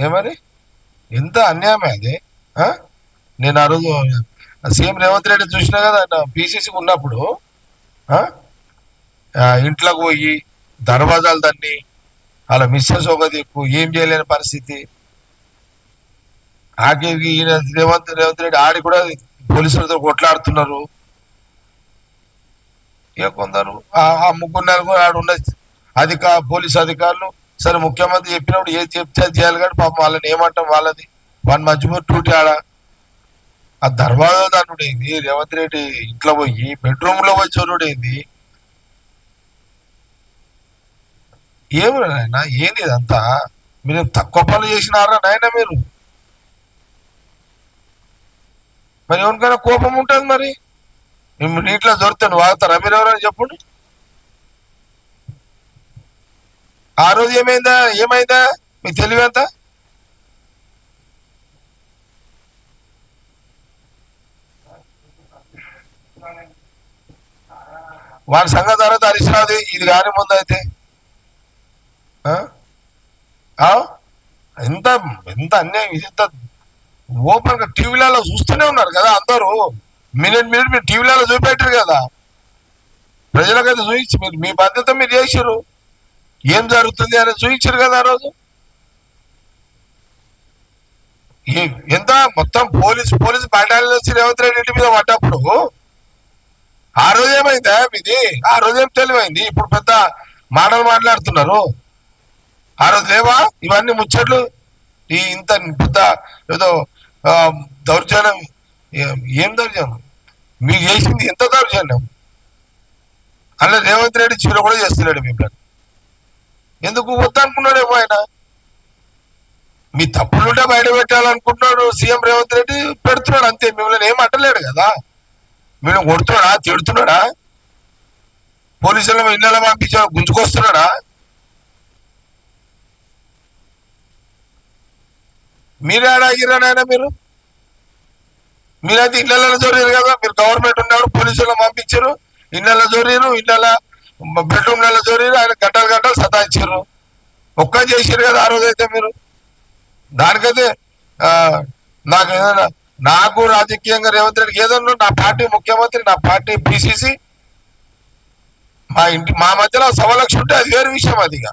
ఏమని ఎంత అన్యాయమే అది. ఆ? నేను ఆ రోజు సీఎం రేవంత్ రెడ్డి చూసినా కదా ఆయన పిసిసికి ఉన్నప్పుడు. ఆ? ఇంట్లోకి పోయి దర్వాజాలు దాన్ని అలా మిస్సెస్ ఒక దిక్కు ఏం చేయలేని పరిస్థితి. ఆఖరికి ఈయన రేవంత్ రెడ్డి ఆడి కూడా పోలీసులతో కొట్లాడుతున్నారు. ఇక కొందరు ఆ ముగ్గురు నలుగురు ఆడు ఉన్న పోలీస్ అధికారులు సరే ముఖ్యమంత్రి చెప్పినప్పుడు ఏది చెప్తే అది చేయాలి కానీ పాపం వాళ్ళని ఏమంటాం వాళ్ళది. వన్ మధ్యమూరి టూటి ఆడ ఆ దర్వాజా దానుడేంది రేవంత్ రెడ్డి ఇంట్లో పోయి బెడ్రూమ్ లో పోయి చోరుడేంది. ఏమి నాయన ఏంది ఇదంతా. మీరు తక్కువ పనులు చేసినారా నాయన మీరు. మరి ఎవరికైనా కోపం ఉంటుంది మరి. నీటిలో దొరికితే నువ్వు వాగుతారా మీరు ఎవరైనా చెప్పండి. ఆ రోజు ఏమైందా మీకు తెలివేంత. వాడి సంగతి తర్వాత హరీశ్రావుది ఇది కానీ ముందు అయితే ఎంత ఎంత అన్యాయం ఇది. ఎంత ఓపెన్ గా టీవీలలో చూస్తూనే ఉన్నారు కదా అందరూ. మినిట్ మీరు టీవీలలో చూపెట్టారు కదా. ప్రజలకైతే చూపించి మీరు మీ బాధ్యత మీరు చేసారు. ఏం జరుగుతుంది అని చూపించారు కదా ఆ రోజు. ఎంత మొత్తం పోలీసు బటాలియన్ వచ్చి రేవంత్ రెడ్డి ఇంటి మీద పడ్డప్పుడు ఆ రోజు ఏమైందా మీది. ఆ రోజు ఏం తెలివైంది. ఇప్పుడు పెద్ద మాటలు మాట్లాడుతున్నారు. ఆ రోజు లేవా ఇవన్నీ ముచ్చట్లు. ఇంత పెద్ద ఏదో దౌర్జన్యం. ఏం దౌర్జన్యం మీకు చేసింది ఎంత దౌర్జన్యం. అలా రేవంత్ రెడ్డి చీర కూడా చేస్తున్నాడు మిమ్మల్ని. ఎందుకు వద్దనుకున్నాడేమో ఆయన. మీ తప్పులుంటే బయట పెట్టాలనుకుంటున్నాడు సీఎం రేవంత్ రెడ్డి, పెడుతున్నాడు అంతే. మిమ్మల్ని ఏం అంటలేడు కదా. మేము కొడుతున్నాడా తిడుతున్నాడా పోలీసులను ఇళ్ళలో పంపించా గుంజుకొస్తున్నాడా. మీరే అడాగిరానైనా మీరైతే ఇళ్లలో జోరీరు కదా. మీరు గవర్నమెంట్ ఉన్నప్పుడు పోలీసులను పంపించారు, ఇళ్లలో జోరీరు, బెడ్రూమ్లలో జోరీరు, ఆయన గంటలు సతాయించారు. చేసారు కదా ఆ రోజైతే మీరు. దానికైతే నాకు ఏదైనా నాకు రాజకీయంగా రేవంత్ రెడ్డికి ఏదన్నా నా పార్టీ ముఖ్యమంత్రి, నా పార్టీ పిసిసి, మా మధ్యలో 1,00,000 ఉంటే అది వేరే విషయం. అదిగా